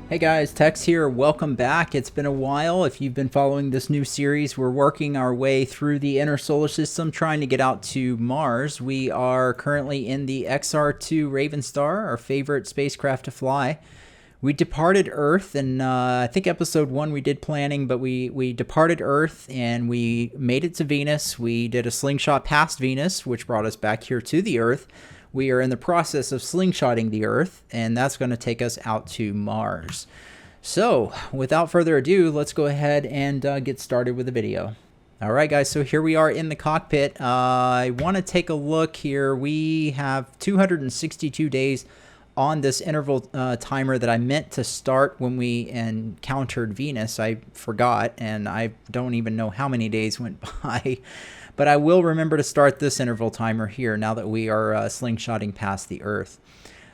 Hey guys, Tex here. Welcome back. It's been a while. If you've been following this new series, we're working our way through the inner solar system trying to get out to Mars. We are currently in the XR2 Raven Star, our favorite spacecraft to fly. We departed Earth, and I think episode 1 we did planning, but we departed Earth and we made it to Venus. We did a slingshot past Venus, which brought us back here to the Earth. We are in the process of slingshotting the Earth, and that's going to take us out to Mars. So, without further ado, let's go ahead and get started with the video. All right, guys, so here we are in the cockpit. I want to take a look here. We have 262 days on this interval timer that I meant to start when we encountered Venus. I forgot, and I don't even know how many days went by. But I will remember to start this interval timer here now that we are slingshotting past the Earth.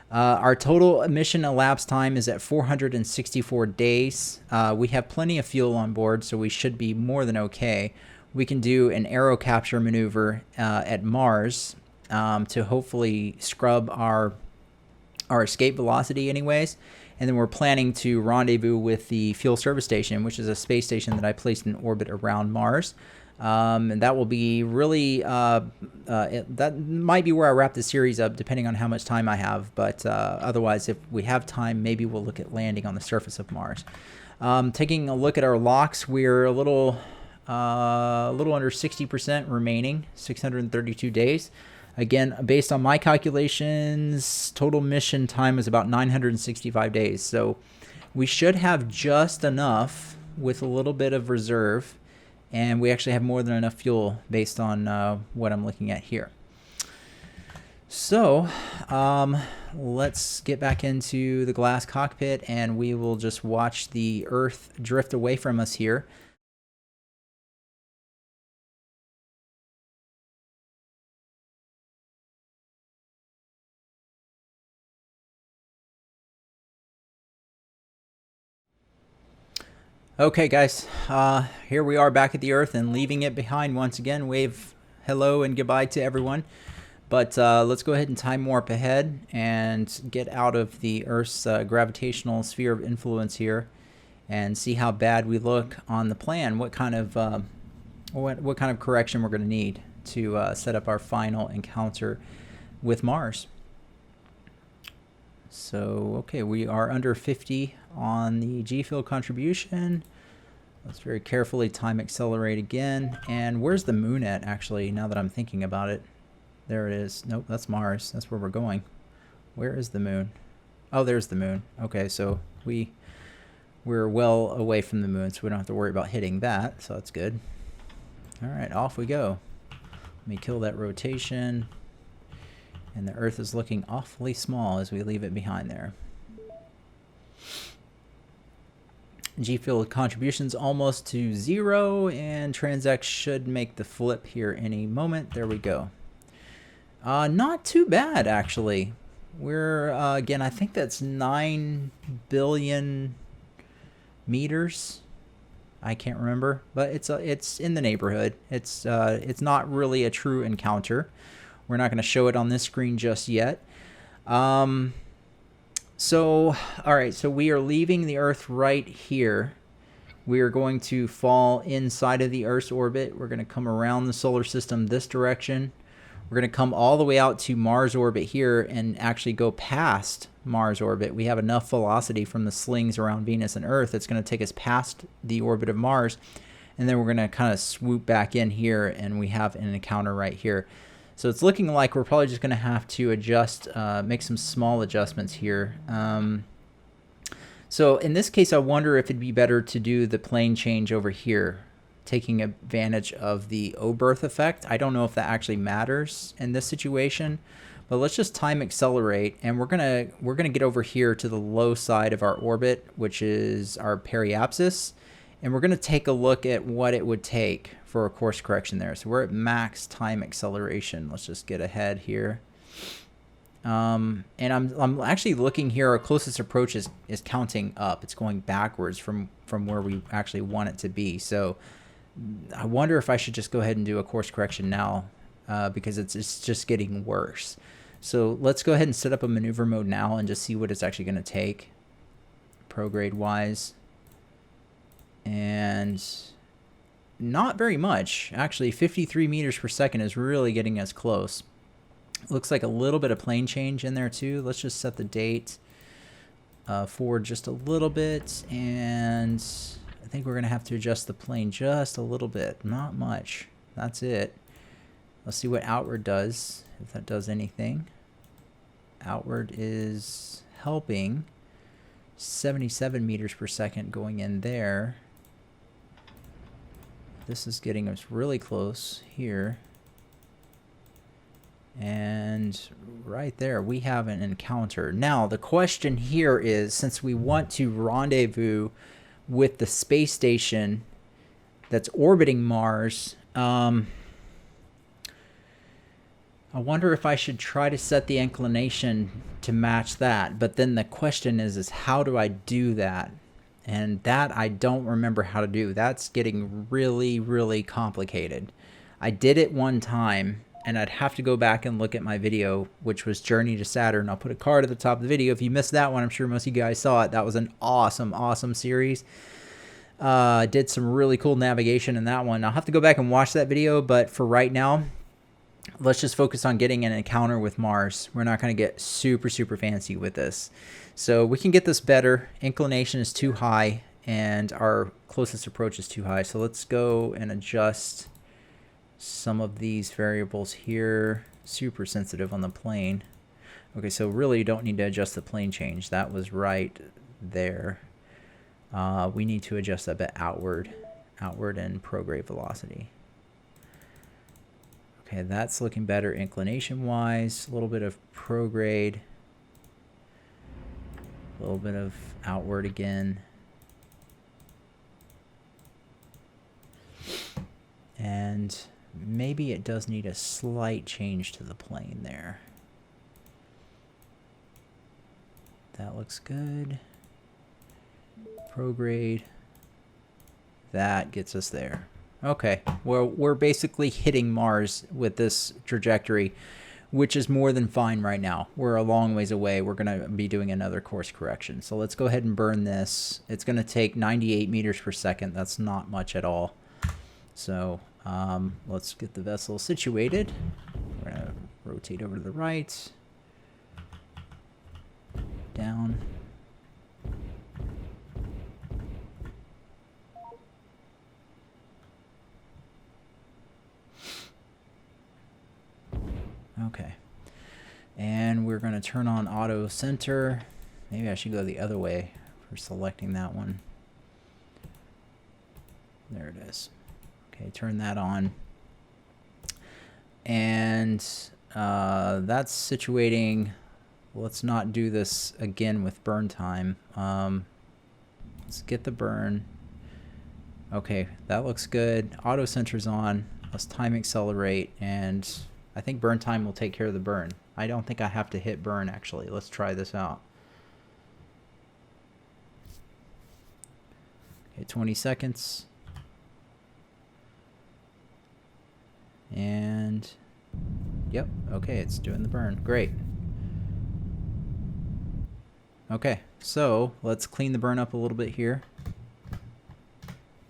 Our total mission elapsed time is at 464 days. We have plenty of fuel on board, so we should be more than okay. We can do an aero capture maneuver at Mars to hopefully scrub our escape velocity anyways. And then we're planning to rendezvous with the fuel service station, which is a space station that I placed in orbit around Mars. And that will be really, that might be where I wrap the series up, depending on how much time I have. But otherwise, if we have time, maybe we'll look at landing on the surface of Mars. Taking a look at our locks, we're a little under 60% remaining, 632 days. Again, based on my calculations, total mission time is about 965 days. So we should have just enough with a little bit of reserve. And we actually have more than enough fuel based on what I'm looking at here. So let's get back into the glass cockpit and we will just watch the Earth drift away from us here. Okay, guys, here we are back at the Earth and leaving it behind once again. Wave hello and goodbye to everyone. But let's go ahead and time warp ahead and get out of the Earth's gravitational sphere of influence here and see how bad we look on the plan. What kind of correction we're going to need to set up our final encounter with Mars. So, okay, we are under 50 on the G-field contribution. Let's very carefully time accelerate again. And where's the moon at, actually, now that I'm thinking about it? There it is. Nope, that's Mars. That's where we're going. Where is the moon? Oh, there's the moon. Okay, so we're well away from the moon, so we don't have to worry about hitting that, so that's good. All right, off we go. Let me kill that rotation. And the Earth is looking awfully small as we leave it behind there. G-field contributions almost to 0, and Transx should make the flip here any moment. There we go. Not too bad, actually. We're, again, I think that's 9 billion meters. I can't remember, but it's in the neighborhood. It's not really a true encounter. We're not going to show it on this screen just yet. All right, so we are leaving the Earth right here. We are going to fall inside of the Earth's orbit. We're going to come around the solar system this direction. We're going to come all the way out to Mars orbit here and actually go past Mars orbit. We have enough velocity from the slings around Venus and Earth. It's going to take us past the orbit of Mars. And then we're going to kind of swoop back in here, and we have an encounter right here. So it's looking like we're probably just going to have to adjust, make some small adjustments here. So in this case, I wonder if it'd be better to do the plane change over here, taking advantage of the O-berth effect. I don't know if that actually matters in this situation, but let's just time accelerate, and we're gonna get over here to the low side of our orbit, which is our periapsis, and we're gonna take a look at what it would take for a course correction there. So we're at max time acceleration. Let's just get ahead here. And I'm actually looking here. Our closest approach is counting up. It's going backwards from where we actually want it to be. So I wonder if I should just go ahead and do a course correction now, because it's just getting worse. So let's go ahead and set up a maneuver mode now and just see what it's actually going to take. prograde wise. And not very much. Actually, 53 meters per second is really getting us close. Looks like a little bit of plane change in there too. Let's just set the date forward just a little bit, and I think we're going to have to adjust the plane just a little bit. Not much. That's it. Let's see what outward does, if that does anything. Outward is helping. 77 meters per second going in there. This is getting us really close here. And right there, we have an encounter. Now, the question here is, since we want to rendezvous with the space station that's orbiting Mars, I wonder if I should try to set the inclination to match that. But then the question is how do I do that? And that I don't remember how to do. That's getting really, really complicated. I did it one time, and I'd have to go back and look at my video, which was Journey to Saturn. I'll put a card at the top of the video. If you missed that one, I'm sure most of you guys saw it. That was an awesome, awesome series. Did some really cool navigation in that one. I'll have to go back and watch that video, but for right now, let's just focus on getting an encounter with Mars. We're not going to get super, super fancy with this. So we can get this better. Inclination is too high, and our closest approach is too high. So let's go and adjust some of these variables here. Super sensitive on the plane. Okay, so really you don't need to adjust the plane change. That was right there. We need to adjust that bit outward and prograde velocity. Okay, that's looking better inclination wise. A little bit of prograde, a little bit of outward again. And maybe it does need a slight change to the plane there. That looks good. Prograde. That gets us there. Okay, well, we're basically hitting Mars with this trajectory, which is more than fine right now. We're a long ways away. We're going to be doing another course correction. So let's go ahead and burn this. It's going to take 98 meters per second. That's not much at all. So let's get the vessel situated. We're going to rotate over to the right. Down. Okay, and we're going to turn on auto center. Maybe I should go the other way for selecting that one. There it is. Okay, turn that on. And that's situating. Let's not do this again with burn time. Let's get the burn. Okay, that looks good. Auto center's on. Let's time accelerate, and I think burn time will take care of the burn. I don't think I have to hit burn, actually. Let's try this out. Okay, 20 seconds. And, yep, okay, it's doing the burn. Great. Okay, so let's clean the burn up a little bit here.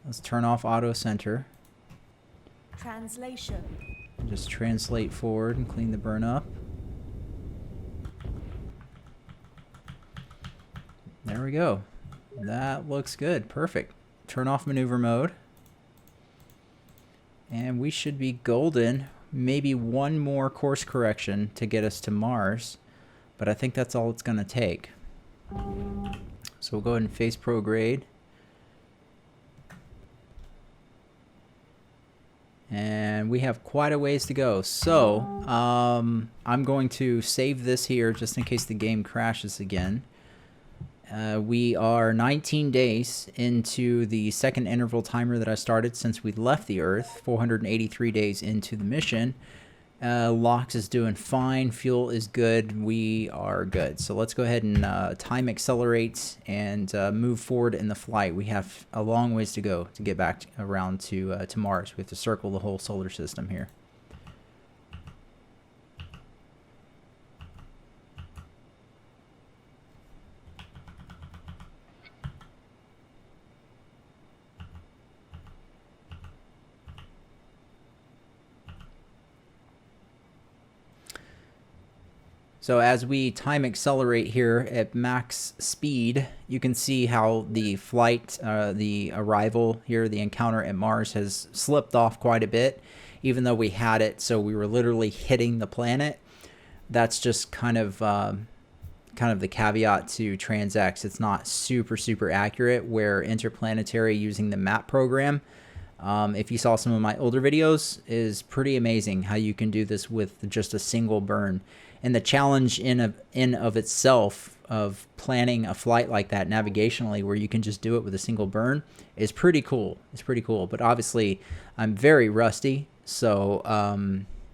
Let's turn off auto center. Translation. Just translate forward and clean the burn up. There we go. That looks good. Perfect. Turn off maneuver mode. And we should be golden. Maybe one more course correction to get us to Mars. But I think that's all it's going to take. So we'll go ahead and face prograde. And we have quite a ways to go. So I'm going to save this here just in case the game crashes again. We are 19 days into the second interval timer that I started since we left the Earth. 483 days into the mission. LOX is doing fine. Fuel is good. We are good. So let's go ahead and time accelerate and move forward in the flight. We have a long ways to go to get back around to Mars. We have to circle the whole solar system here. So as we time accelerate here at max speed, you can see how the flight, the arrival here, the encounter at Mars has slipped off quite a bit, even though we had it. So we were literally hitting the planet. That's just kind of the caveat to TransX. It's not super accurate, where interplanetary using the map program, if you saw some of my older videos, is pretty amazing how you can do this with just a single burn. And the challenge in of itself of planning a flight like that navigationally, where you can just do it with a single burn, is pretty cool. It's pretty cool. But obviously, I'm very rusty, so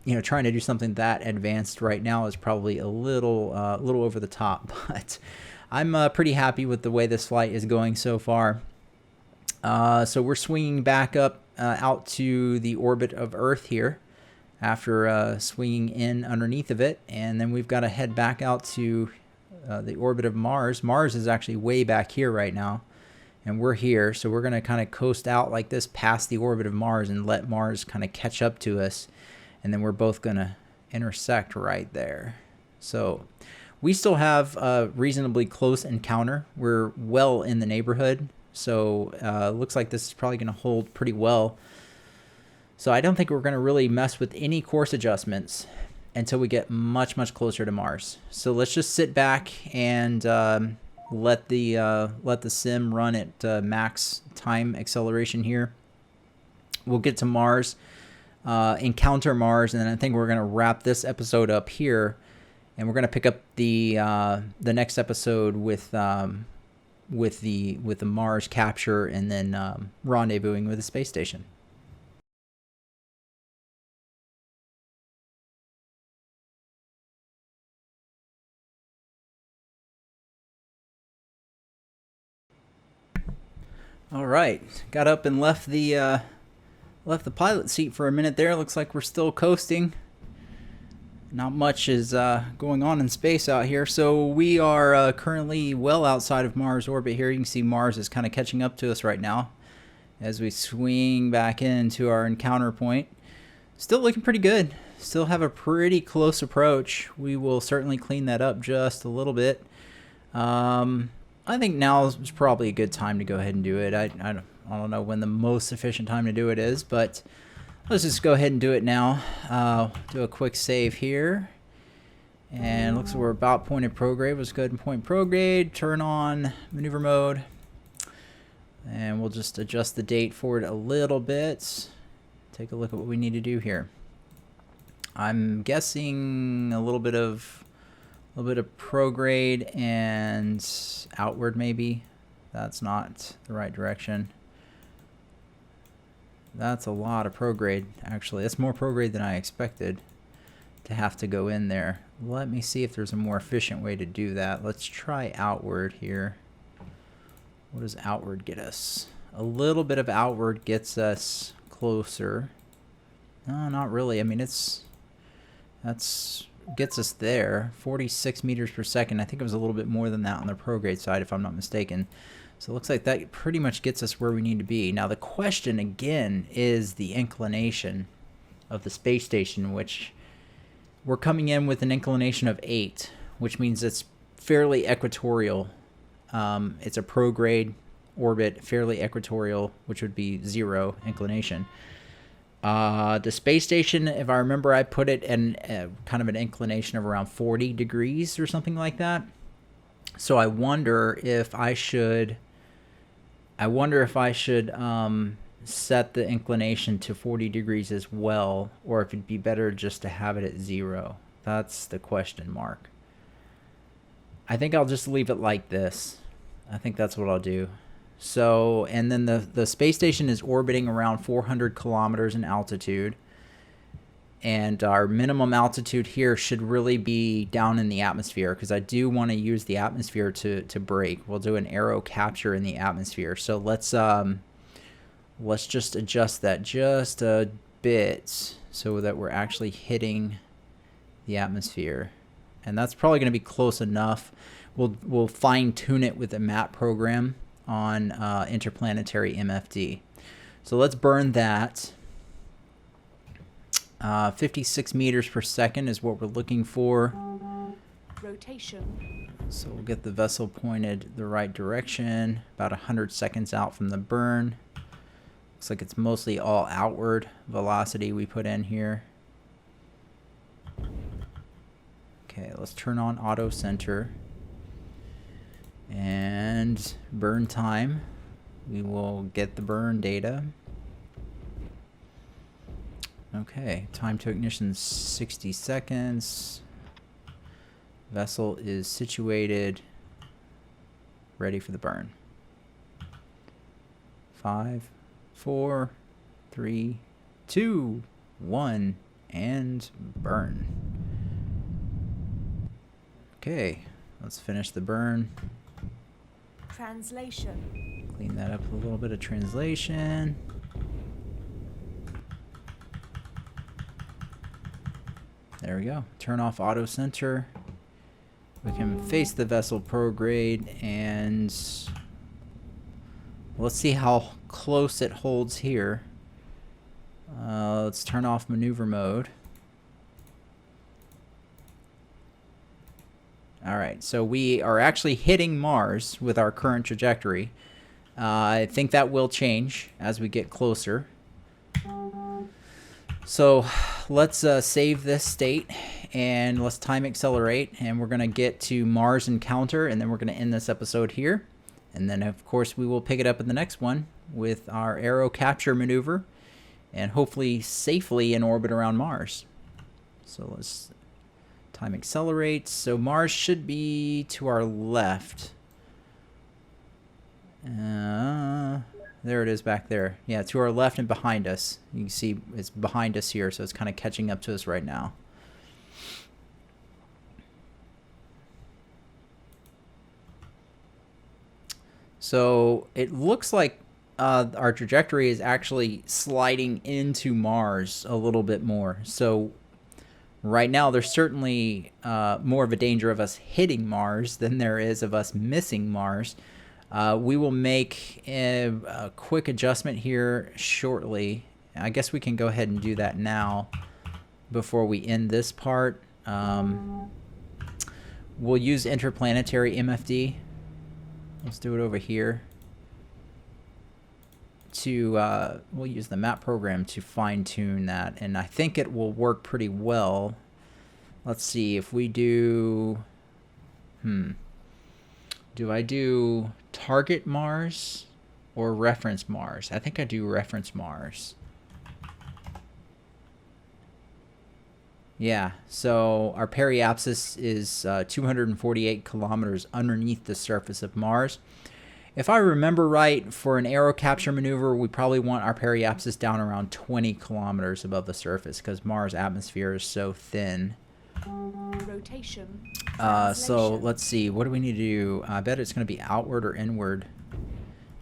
you know, trying to do something that advanced right now is probably a little over the top. But I'm pretty happy with the way this flight is going so far. So we're swinging back up out to the orbit of Earth here, after swinging in underneath of it, and then we've got to head back out to the orbit of Mars. Mars is actually way back here right now, and we're here, so we're going to kind of coast out like this past the orbit of Mars and let Mars kind of catch up to us, and then we're both going to intersect right there. So we still have a reasonably close encounter. We're well in the neighborhood, so looks like this is probably going to hold pretty well. So I don't think we're going to really mess with any course adjustments until we get much closer to Mars. So let's just sit back and let the sim run at max time acceleration here. We'll get to Mars, encounter Mars, and then I think we're going to wrap this episode up here, and we're going to pick up the next episode with the Mars capture, and then rendezvousing with the space station. All right, got up and left the pilot seat for a minute there. Looks like we're still coasting. Not much is going on in space out here. So we are currently well outside of Mars orbit here. You can see Mars is kind of catching up to us right now as we swing back into our encounter point. Still looking pretty good. Still have a pretty close approach. We will certainly clean that up just a little bit. I think now is probably a good time to go ahead and do it. I don't know when the most efficient time to do it is, but let's just go ahead and do it now. Do a quick save here. And looks like we're about pointed prograde. Let's go ahead and point prograde, turn on maneuver mode. And we'll just adjust the date forward a little bit. Take a look at what we need to do here. I'm guessing a little bit of prograde and outward maybe. That's not the right direction. That's a lot of prograde, actually. That's more prograde than I expected to have to go in there. Let me see if there's a more efficient way to do that. Let's try outward here. What does outward get us? A little bit of outward gets us closer. No, not really. I mean, that's gets us there. 46 meters per second. I think it was a little bit more than that on the prograde side, if I'm not mistaken. So it looks like that pretty much gets us where we need to be. Now the question again is the inclination of the space station, which we're coming in with an inclination of 8, which means it's fairly equatorial. It's a prograde orbit, fairly equatorial, which would be 0 inclination. The space station, if I remember, I put it in kind of an inclination of around 40 degrees or something like that. So I wonder if I should set the inclination to 40 degrees as well, or if it'd be better just to have it at 0. That's the question mark. I think I'll just leave it like this. I think that's what I'll do. So, and then the space station is orbiting around 400 kilometers in altitude. And our minimum altitude here should really be down in the atmosphere, because I do want to use the atmosphere to brake. We'll do an aero capture in the atmosphere. So let's just adjust that just a bit so that we're actually hitting the atmosphere. And that's probably going to be close enough. We'll fine tune it with a map program on interplanetary MFD. So let's burn that. 56 meters per second is what we're looking for. Rotation. So we'll get the vessel pointed the right direction, about 100 seconds out from the burn. Looks like it's mostly all outward velocity we put in here. Okay, let's turn on auto center. And burn time. We will get the burn data. Okay, time to ignition 60 seconds. Vessel is situated, ready for the burn. 5, 4, 3, 2, 1, and burn. Okay, let's finish the burn. Translation. Clean that up with a little bit of translation. There we go. Turn off auto center. We can face the vessel prograde, and let's see how close it holds here. Let's turn off maneuver mode. Alright, so we are actually hitting Mars with our current trajectory. I think that will change as we get closer. So let's save this state and let's time accelerate, and we're going to get to Mars encounter, and then we're going to end this episode here. And then of course we will pick it up in the next one with our aero capture maneuver and hopefully safely in orbit around Mars. So let's time accelerate. So Mars should be to our left. There it is back there. Yeah, to our left and behind us. You can see it's behind us here, so it's kind of catching up to us right now. So it looks like our trajectory is actually sliding into Mars a little bit more. So right now there's certainly more of a danger of us hitting Mars than there is of us missing Mars. We will make a quick adjustment here shortly. I guess we can go ahead and do that now before we end this part. We'll use interplanetary MFD. Let's do it over here. We'll use the map program to fine-tune that, and I think it will work pretty well. Let's see if we do. Do I do target Mars or reference Mars? I think I do reference Mars. Yeah, so our periapsis is 248 kilometers underneath the surface of Mars. If I remember right, for an aero capture maneuver, we probably want our periapsis down around 20 kilometers above the surface because Mars' atmosphere is so thin. Rotation. So let's see. What do we need to do? I bet it's going to be outward or inward.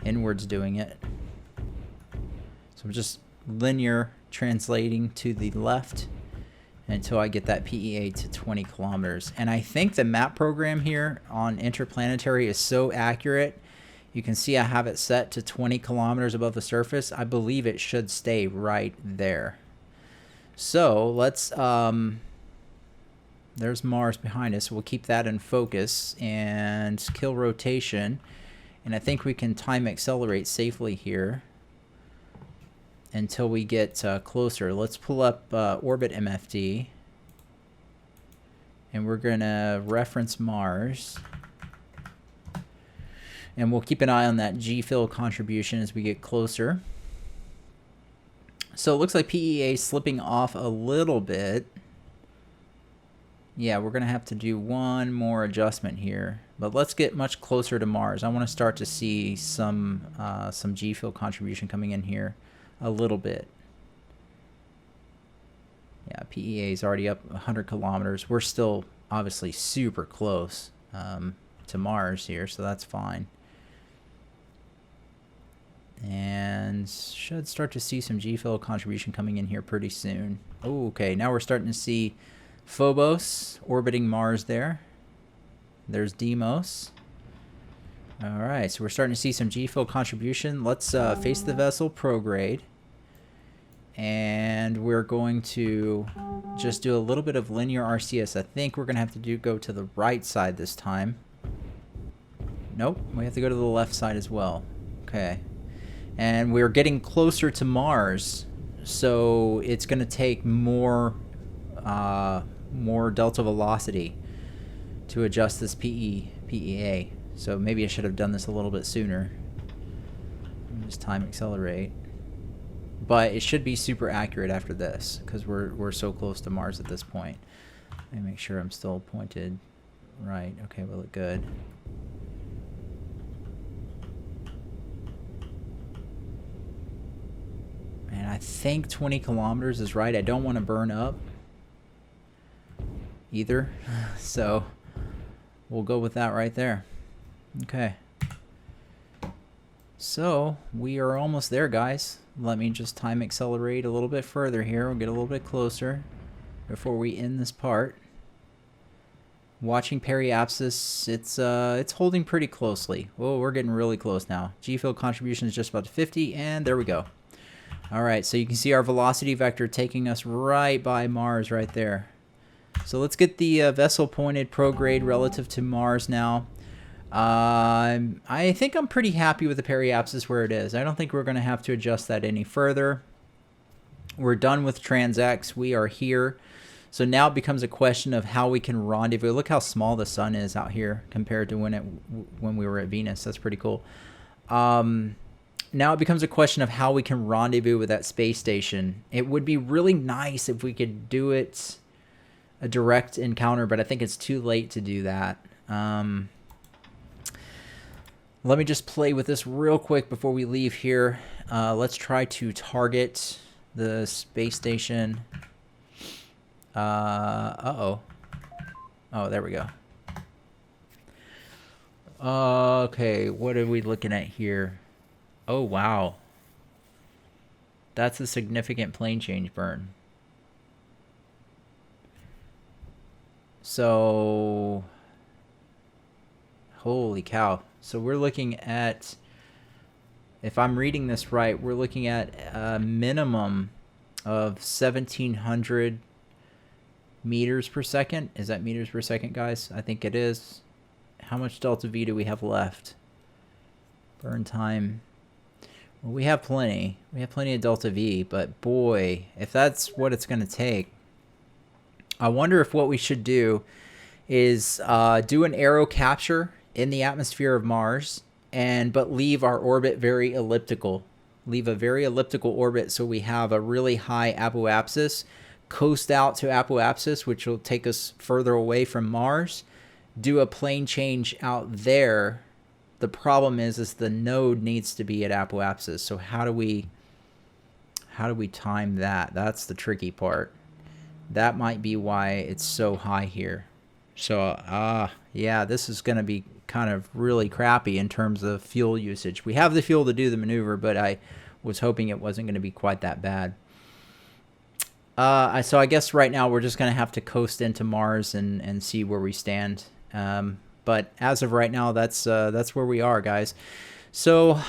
Inward's doing it. So I'm just linear translating to the left until I get that PEA to 20 kilometers. And I think the map program here on interplanetary is so accurate. You can see I have it set to 20 kilometers above the surface. I believe it should stay right there. So let's there's Mars behind us. We'll keep that in focus and kill rotation. And I think we can time accelerate safely here until we get closer. Let's pull up orbit MFD. And we're going to reference Mars. And we'll keep an eye on that G-fill contribution as we get closer. So it looks like PEA is slipping off a little bit. Yeah, we're going to have to do one more adjustment here. But let's get much closer to Mars. I want to start to see some G-fill contribution coming in here a little bit. Yeah, PEA is already up 100 kilometers. We're still obviously super close to Mars here, so that's fine. And should start to see some G-fill contribution coming in here pretty soon. Oh, okay, now we're starting to see Phobos orbiting Mars there. There's Deimos. All right, so we're starting to see some G-fill contribution. Let's face the vessel prograde. and we're going to just do a little bit of linear RCS. I think we're going to have to go to the right side this time. Nope, we have to go to the left side as well. Okay. And we're getting closer to Mars, so it's going to take more delta velocity to adjust this PEA. So maybe I should have done this a little bit sooner. Just time accelerate. But it should be super accurate after this, because we're so close to Mars at this point. Let me make sure I'm still pointed right. Okay, we look good. And I think 20 kilometers is right. I don't want to burn up either. So we'll go with that right there. Okay. So we are almost there, guys. Let me just time accelerate a little bit further here. We'll get a little bit closer before we end this part. Watching periapsis, it's holding pretty closely. Whoa, we're getting really close now. G-field contribution is just about 50, and there we go. All right, so you can see our velocity vector taking us right by Mars right there. So let's get the vessel pointed prograde relative to Mars now. I think I'm pretty happy with the periapsis where it is. I don't think we're going to have to adjust that any further. We're done with TransX. We are here. So now it becomes a question of how we can rendezvous. Look how small the sun is out here compared to when we were at Venus. That's pretty cool. Now it becomes a question of how we can rendezvous with that space station. It would be really nice if we could do it a direct encounter, but I think it's too late to do that. Let me just play with this real quick before we leave here. Let's try to target the space station. Uh-oh. Oh, there we go. Okay, what are we looking at here? Oh, wow. That's a significant plane change burn. So, holy cow. So we're looking at, if I'm reading this right, we're looking at a minimum of 1,700 meters per second. Is that meters per second, guys? I think it is. How much delta V do we have left? Burn time. Well, we have plenty. We have plenty of delta V, but boy, if that's what it's going to take, I wonder if what we should do is do an aero capture in the atmosphere of Mars, but leave our orbit very elliptical. Leave a very elliptical orbit so we have a really high apoapsis. Coast out to apoapsis, which will take us further away from Mars. Do a plane change out there. The problem is the node needs to be at apoapsis. So how do we time that? That's the tricky part. That might be why it's so high here. So yeah, this is going to be kind of really crappy in terms of fuel usage. We have the fuel to do the maneuver, but I was hoping it wasn't going to be quite that bad. So I guess right now we're just going to have to coast into Mars and see where we stand. But as of right now, that's where we are, guys. So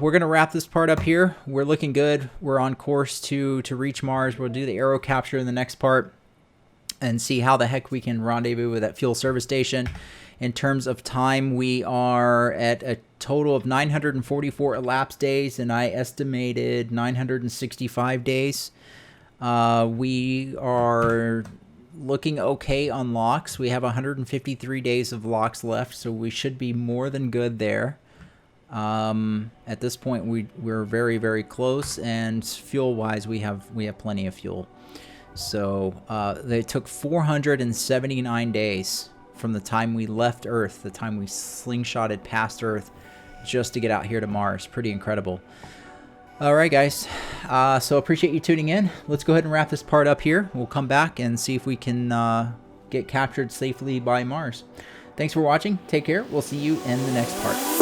we're going to wrap this part up here. We're looking good. We're on course to reach Mars. We'll do the aero capture in the next part and see how the heck we can rendezvous with that fuel service station. In terms of time, we are at a total of 944 elapsed days, and I estimated 965 days. We are looking okay on locks. We have 153 days of locks left, so we should be more than good there. At this point, we're very, very close, and fuel-wise, we have plenty of fuel. So they took 479 days from the time we left Earth, the time we slingshotted past Earth, just to get out here to Mars. Pretty incredible. All right, guys. So appreciate you tuning in. Let's go ahead and wrap this part up here. We'll come back and see if we can get captured safely by Mars. Thanks for watching. Take care. We'll see you in the next part.